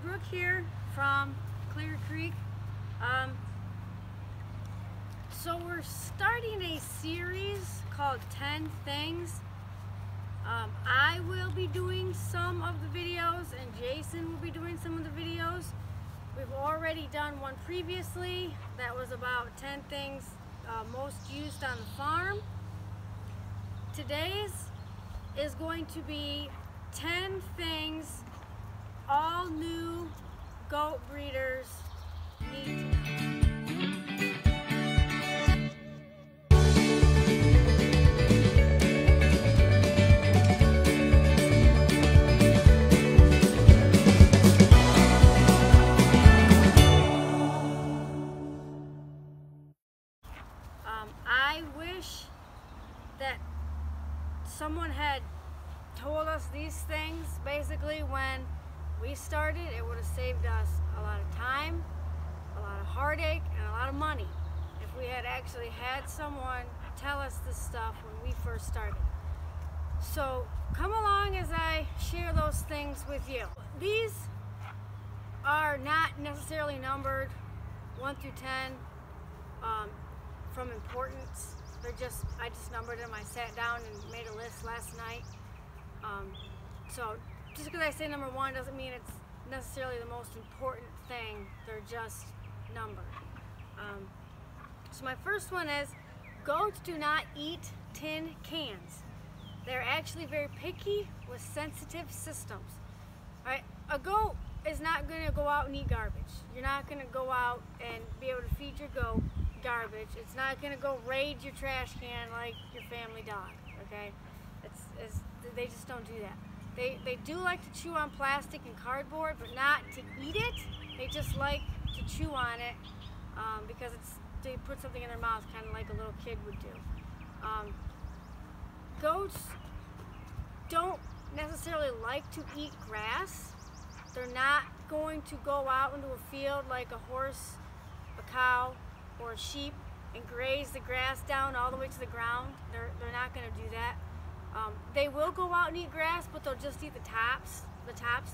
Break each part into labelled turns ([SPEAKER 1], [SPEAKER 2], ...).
[SPEAKER 1] Brooke here from Clear Creek. So we're starting a series called 10 Things. I will be doing some of the videos and Jason will be doing some of the videos. We've already done one previously that was about 10 things most used on the farm. Today's is going to be 10 things all new goat breeders need to know. I wish that someone had told us these things basically when we started. It would have saved us a lot of time, a lot of heartache, and a lot of money if we had actually had someone tell us this stuff when we first started. So come along as I share those things with you. These are not necessarily numbered 1 through 10 from importance. I just numbered them. I sat down and made a list last night. So just because I say number 1 doesn't mean it's necessarily the most important thing. They're just numbered. So my first one is, goats do not eat tin cans. They're actually very picky with sensitive systems. All right, a goat is not going to go out and eat garbage. You're not going to go out and be able to feed your goat garbage. It's not going to go raid your trash can like your family dog. Okay, they just don't do that. They do like to chew on plastic and cardboard, but not to eat it. They just like to chew on it because they put something in their mouth, kind of like a little kid would do. Goats don't necessarily like to eat grass. They're not going to go out into a field like a horse, a cow, or a sheep and graze the grass down all the way to the ground. They're not going to do that. They will go out and eat grass, but they'll just eat the tops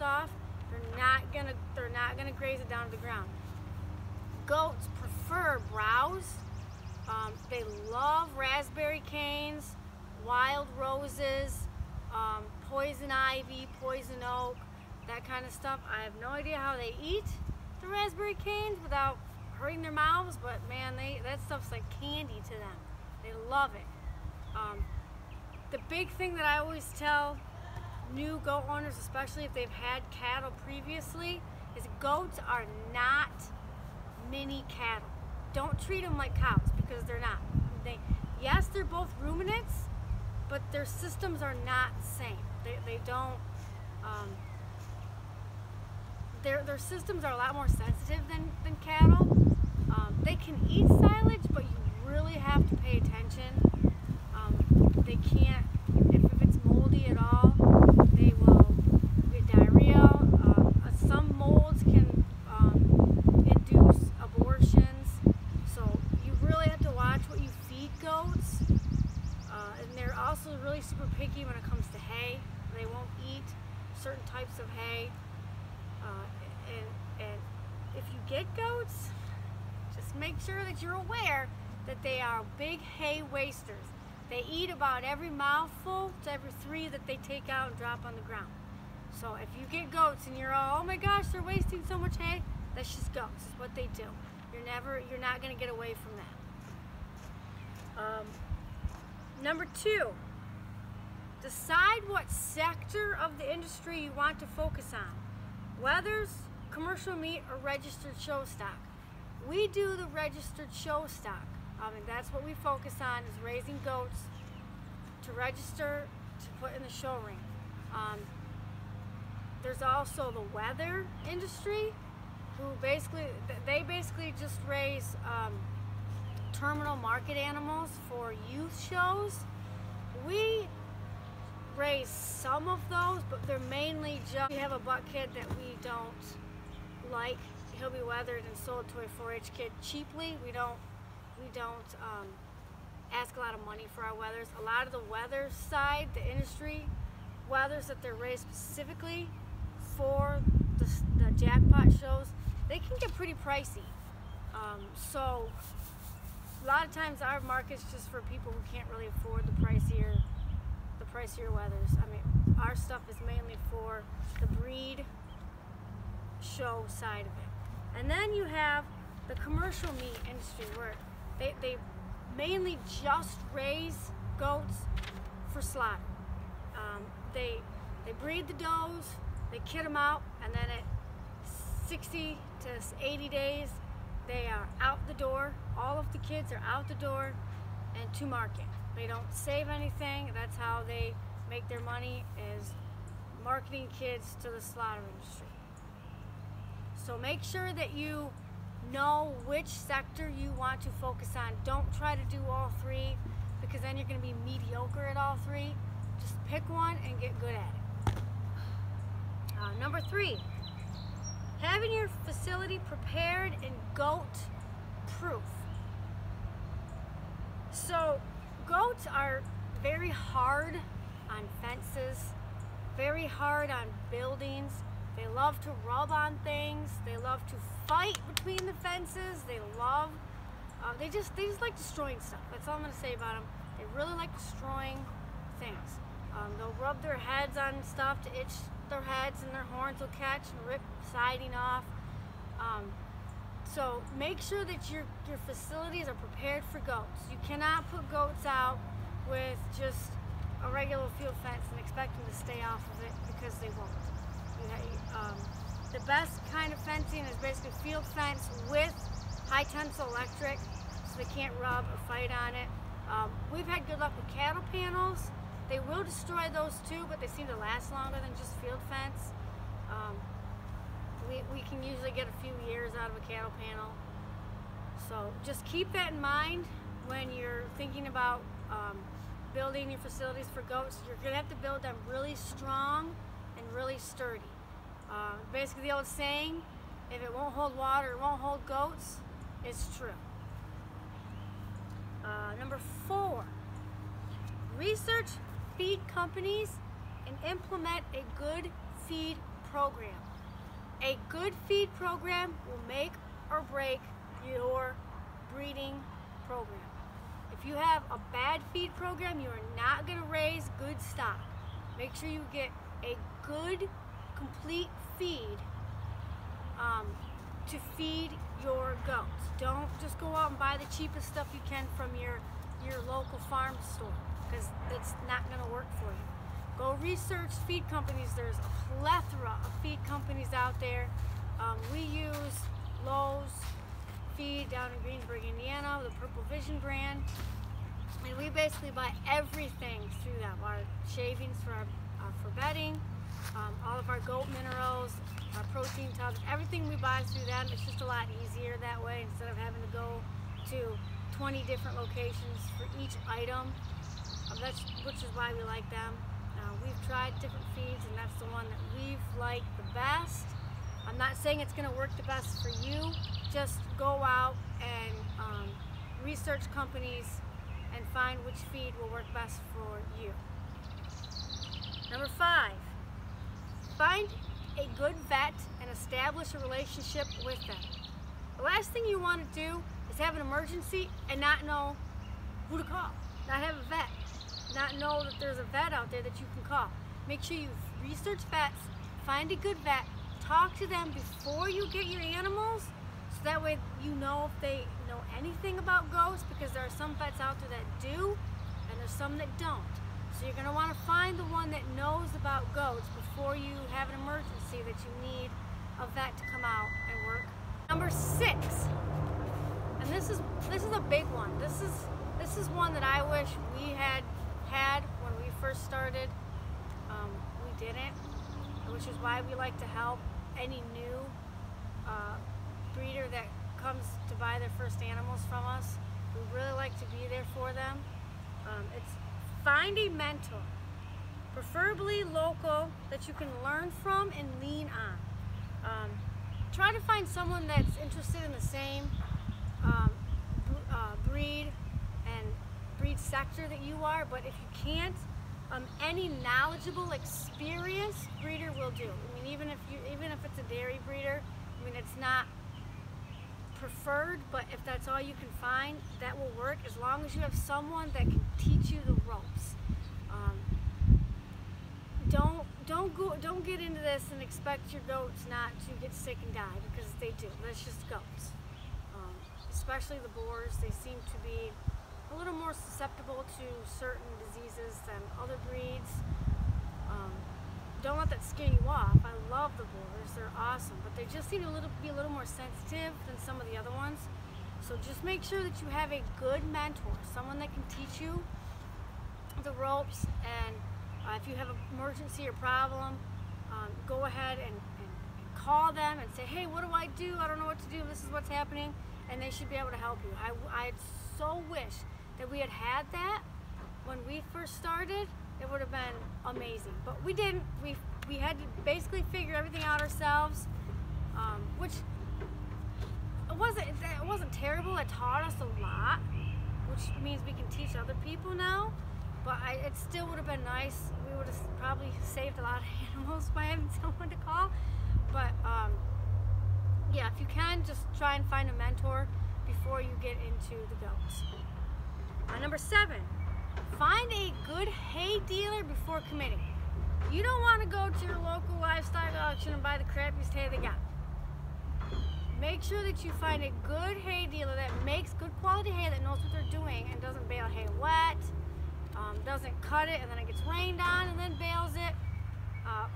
[SPEAKER 1] off. They're not gonna graze it down to the ground. Goats prefer browse. They love raspberry canes, wild roses, poison ivy, poison oak, that kind of stuff. I have no idea how they eat the raspberry canes without hurting their mouths, but man, that stuff's like candy to them. They love it. The big thing that I always tell new goat owners, especially if they've had cattle previously, is goats are not mini cattle. Don't treat them like cows, because they're not. Yes, they're both ruminants, but their systems are not the same. They don't. Their systems are a lot more sensitive than cattle. They can eat silage, but you really have to pay attention. They can't, if it's moldy at all, they will get diarrhea. Some molds can induce abortions, so you really have to watch what you feed goats. And they're also really super picky when it comes to hay. They won't eat certain types of hay. And if you get goats, just make sure that you're aware that they are big hay wasters. They eat about every mouthful to every 3 that they take out and drop on the ground. So if you get goats and you're all, oh my gosh, they're wasting so much hay, that's just goats. It's what they do. You're not going to get away from that. Number 2, decide what sector of the industry you want to focus on. Wethers, commercial meat, or registered show stock. We do the registered show stock. And that's what we focus on, is raising goats to register to put in the show ring. There's also the wether industry, who basically just raise terminal market animals for youth shows. We raise some of those, but they're mainly just, we have a buck kid that we don't like. He'll be weathered and sold to a 4-H kid cheaply. We don't ask a lot of money for our wethers. A lot of the wether side, the industry wethers that they're raised specifically for the jackpot shows, they can get pretty pricey. So a lot of times our market's just for people who can't really afford the pricier weathers. I mean, our stuff is mainly for the breed show side of it. And then you have the commercial meat industry where they mainly just raise goats for slaughter. They breed the does, they kid them out, and then at 60 to 80 days, they are out the door. All of the kids are out the door and to market. They don't save anything. That's how they make their money, is marketing kids to the slaughter industry. So make sure that you know which sector you want to focus on. Don't try to do all three, because then you're going to be mediocre at all three. Just pick one and get good at it. Number 3, having your facility prepared and goat proof. So goats are very hard on fences, very hard on buildings. They love to rub on things. They love to fight between the fences. They love, they just like destroying stuff. That's all I'm gonna say about them. They really like destroying things. They'll rub their heads on stuff to itch their heads, and their horns will catch and rip siding off. So make sure that your facilities are prepared for goats. You cannot put goats out with just a regular field fence and expect them to stay off of it, because they won't. The best kind of fencing is basically field fence with high tensile electric, so they can't rub or fight on it. We've had good luck with cattle panels. They will destroy those too, but they seem to last longer than just field fence. We can usually get a few years out of a cattle panel. So just keep that in mind when you're thinking about building your facilities for goats. You're going to have to build them really strong and really sturdy. Basically the old saying, if it won't hold water, it won't hold goats, is true. Number 4, research feed companies and implement a good feed program. A good feed program will make or break your breeding program. If you have a bad feed program, you are not going to raise good stock. Make sure you get a good, complete feed to feed your goats. Don't just go out and buy the cheapest stuff you can from your local farm store, because it's not going to work for you. Go research feed companies. There's a plethora of feed companies out there. We use Lowe's Feed down in Greensburg, Indiana, the Purple Vision brand, and we basically buy everything through them. Our shavings for bedding, all of our goat minerals, our protein tubs, everything we buy through them. It's just a lot easier that way, instead of having to go to 20 different locations for each item. Which is why we like them. We've tried different feeds, and that's the one that we've liked the best. I'm not saying it's going to work the best for you. Just go out and research companies and find which feed will work best for you. Number 5, find a good vet and establish a relationship with them. The last thing you want to do is have an emergency and not know who to call, not have a vet, not know that there's a vet out there that you can call. Make sure you research vets, find a good vet, talk to them before you get your animals, so that way you know if they know anything about goats, because there are some vets out there that do and there's some that don't. So you're going to want to find the one that knows about goats before you have an emergency that you need a vet to come out and work. Number 6, and this is a big one. This is one that I wish we had when we first started. We didn't, which is why we like to help any new breeder that comes to buy their first animals from us. We really like to be there for them. It's find a mentor, preferably local, that you can learn from and lean on. Try to find someone that's interested in the same breed sector that you are, but if you can't, any knowledgeable, experienced breeder will do. I mean, And even if it's a dairy breeder, I mean, it's not preferred, but if that's all you can find, that will work as long as you have someone that can teach you the ropes. Don't get into this and expect your goats not to get sick and die, because they do. That's just goats. Especially the boars, they seem to be a little more susceptible to certain diseases than other breeds. Don't let that scare you off. I love the boars, they're awesome, but they just seem to be a little more sensitive than some of the other ones. So just make sure that you have a good mentor, someone that can teach you the ropes, and if you have an emergency or problem, go ahead and call them and say, hey, what do? I don't know what to do, this is what's happening, and they should be able to help you. I so wish that we had that when we first started. It would have been amazing, but we didn't. We had to basically figure everything out ourselves, which it wasn't terrible. It taught us a lot, which means we can teach other people now. But it still would have been nice. We would have probably saved a lot of animals by having someone to call. But yeah, if you can, just try and find a mentor before you get into the goats. Number 7, find a good hay dealer before committing. You don't want to go to your local livestock auction and buy the crappiest hay they got. Make sure that you find a good hay dealer that makes good quality hay, that knows what they're doing and doesn't bale hay wet, doesn't cut it and then it gets rained on and then bales it.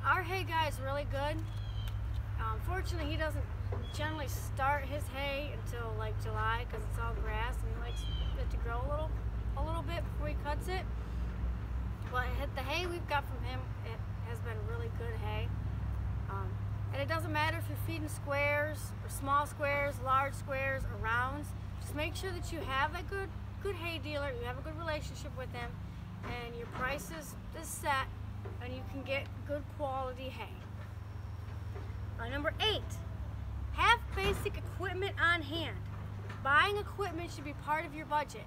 [SPEAKER 1] Our hay guy is really good. Fortunately, he doesn't generally start his hay until like July, because it's all grass and he likes it to grow a little bit before he cuts it. But the hay we've got from him, it has been really good hay. And it doesn't matter if you're feeding squares or small squares, large squares, or rounds. Just make sure that you have a good hay dealer, you have a good relationship with him, and your price is set, and you can get good quality hay. Number 8, have basic equipment on hand. Buying equipment should be part of your budget.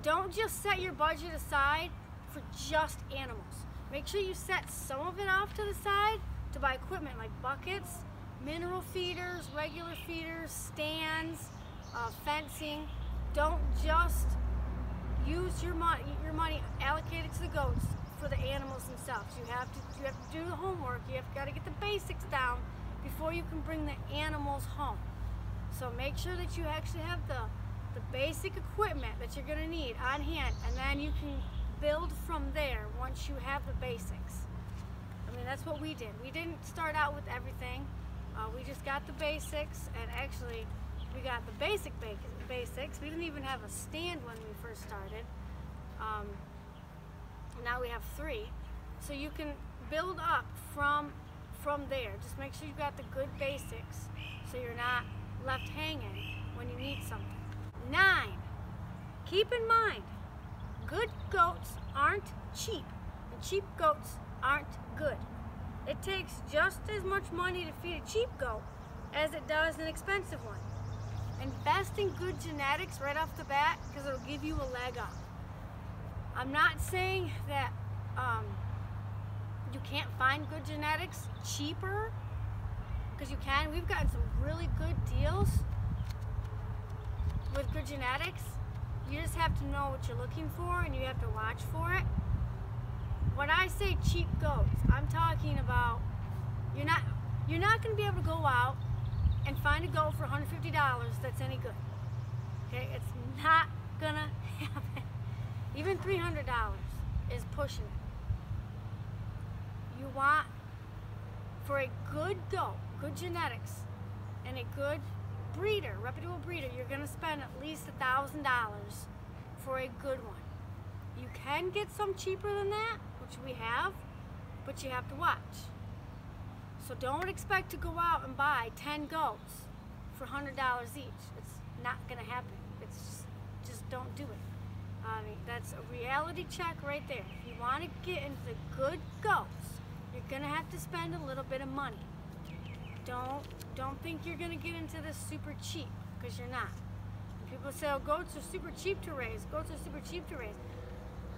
[SPEAKER 1] Don't just set your budget aside for just animals. Make sure you set some of it off to the side to buy equipment like buckets, mineral feeders, regular feeders, stands, fencing. Don't just use your money allocated to the goats for the animals themselves. You have to do the homework. You have got to get the basics down before you can bring the animals home. So make sure that you actually have the basic equipment that you're going to need on hand, and then you can build from there once you have the basics. I mean, that's what we did. We didn't start out with everything. We just got the basics, and actually we got the basics. We didn't even have a stand when we first started. Now we have 3. So you can build up from there. Just make sure you've got the good basics so you're not left hanging when you need something. 9, keep in mind, good goats aren't cheap, and cheap goats aren't good. It takes just as much money to feed a cheap goat as it does an expensive one. Invest in good genetics right off the bat, because it'll give you a leg up. I'm not saying that you can't find good genetics cheaper, because you can. We've gotten some really good deals with good genetics. You just have to know what you're looking for, and you have to watch for it. When I say cheap goats, I'm talking about you're not going to be able to go out and find a goat for $150 that's any good. Okay, it's not gonna happen. Even $300 is pushing it. You want, for a good goat, good genetics, and a good breeder, reputable breeder, you're gonna spend at least $1,000 for a good one. You can get some cheaper than that, which we have, but you have to watch. So don't expect to go out and buy 10 goats for $100 each. It's not gonna happen. It's just don't do it. I mean, that's a reality check right there. If you want to get into the good goats, you're gonna have to spend a little bit of money. Don't think you're gonna get into this super cheap, because you're not. People say, oh, goats are super cheap to raise. Goats are super cheap to raise.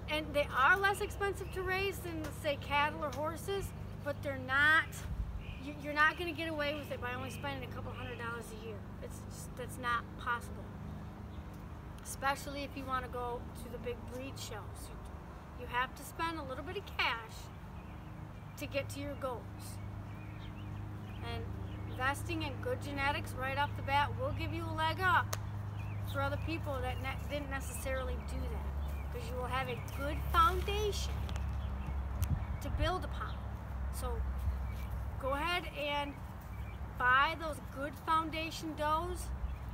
[SPEAKER 1] And they are less expensive to raise than, say, cattle or horses, but they're not you're not going to get away with it by only spending a couple $100 a year. That's not possible. Especially if you want to go to the big breed shows. You have to spend a little bit of cash to get to your goals. And investing in good genetics right off the bat will give you a leg up for other people that didn't necessarily do that, because you will have a good foundation to build upon. So go ahead and buy those good foundation does.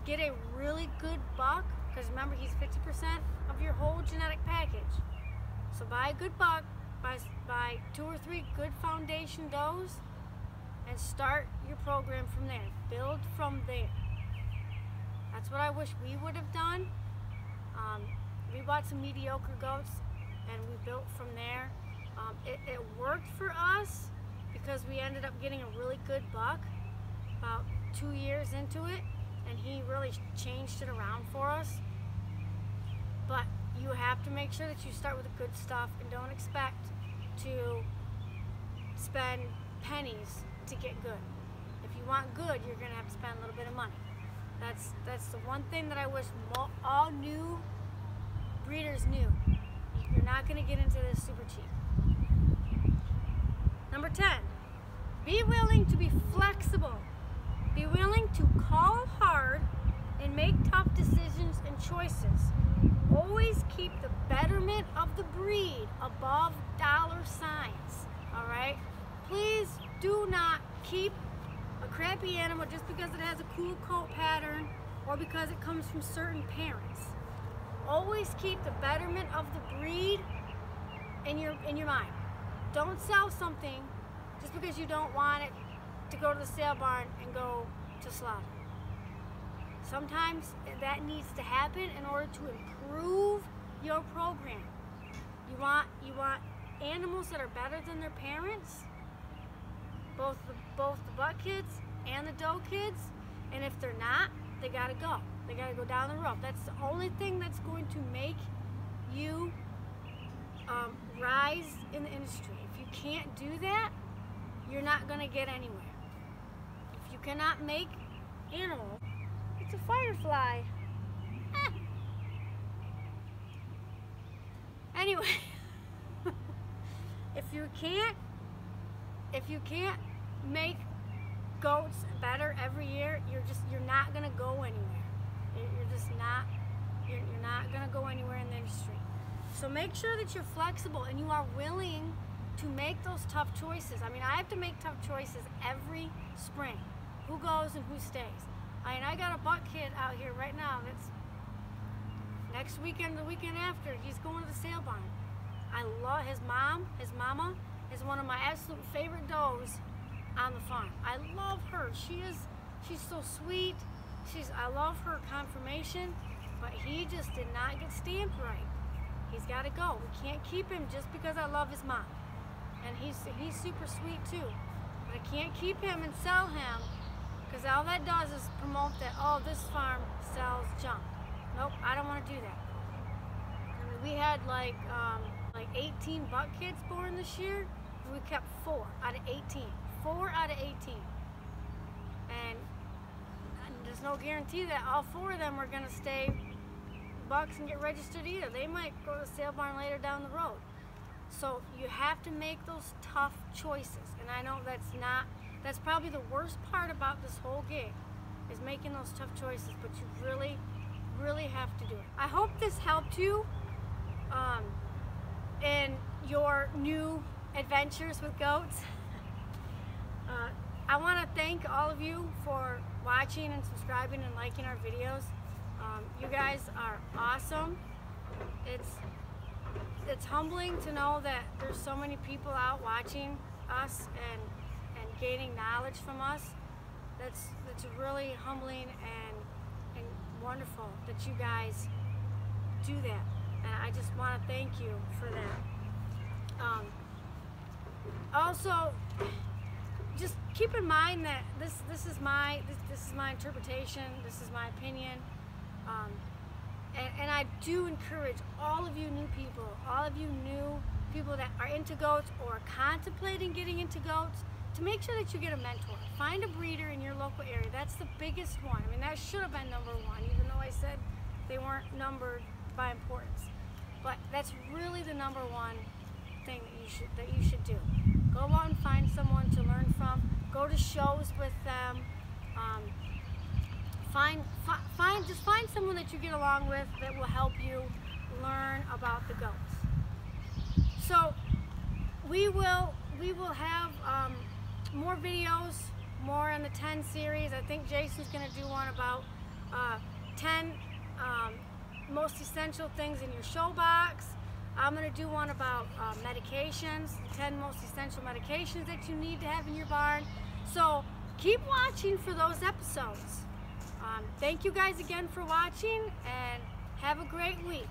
[SPEAKER 1] Get a really good buck, because remember, he's 50% of your whole genetic package. So buy a good buck, buy 2 or 3 good foundation does, and start your program from there. Build from there. That's what I wish we would have done. We bought some mediocre goats and we built from there. It worked for us because we ended up getting a really good buck about 2 years into it, and he really changed it around for us. But you have to make sure that you start with the good stuff and don't expect to spend pennies to get good. If you want good, you're going to have to spend a little bit of money. That's the one thing that I wish all new breeders knew. You're not going to get into this super cheap. Number 10, be willing to be flexible. Be willing to call hard and make tough decisions and choices. Always keep the betterment of the breed above dollar signs. All right? Please do not keep a crappy animal just because it has a cool coat pattern or because it comes from certain parents. Always keep the betterment of the breed in your mind. Don't sell something just because you don't want it to go to the sale barn and go to slaughter. Sometimes that needs to happen in order to improve your program. You want animals that are better than their parents, both the buck kids and the doe kids, and if they're not, they gotta go. They gotta go down the road. That's the only thing that's going to make you rise in the industry. If you can't do that, you're not gonna get anywhere. If you cannot make animals, it's a firefly. Anyway, if you can't make goats better every year, you're not gonna go anywhere. You're not gonna go anywhere in the industry. So make sure that you're flexible and you are willing to make those tough choices. I mean, I have to make tough choices every spring. Who goes and who stays? I got a buck kid out here right now that's next weekend, the weekend after, he's going to the sale barn. I love his mama is one of my absolute favorite does on the farm. I love her. She's so sweet. I love her conformation, but he just did not get stamped right. He's got to go. We can't keep him just because I love his mom. And he's super sweet too. But I can't keep him and sell him, because all that does is promote that, oh, this farm sells junk. Nope, I don't want to do that. I mean, we had like 18 buck kids born this year, and we kept 4 out of 18. 4 out of 18. And there's no guarantee that all 4 of them are going to stay bucks and get registered either. They might go to the sale barn later down the road. So you have to make those tough choices. And I know that's probably the worst part about this whole gig, is making those tough choices, but you really have to do it. I hope this helped you in your new adventures with goats. I want to thank all of you for watching and subscribing and liking our videos. You guys are awesome. It's humbling to know that there's so many people out watching us and gaining knowledge from us. That's really humbling and wonderful that you guys do that. And I just want to thank you for that. Also, just keep in mind that this is my interpretation. This is my opinion. And I do encourage all of you new people, all of you new people that are into goats or contemplating getting into goats, to make sure that you get a mentor. Find a breeder in your local area. That's the biggest one. I mean, that should have been number one, even though I said they weren't numbered by importance. But that's really the number one thing that you should do. Go out and find someone to learn from. Go to shows with them. Just find someone that you get along with that will help you learn about the goats. So we will have more videos, more in the 10 series. I think Jason's going to do one about 10 most essential things in your show box. I'm going to do one about medications, 10 most essential medications that you need to have in your barn. So keep watching for those episodes. Thank you guys again for watching, and have a great week.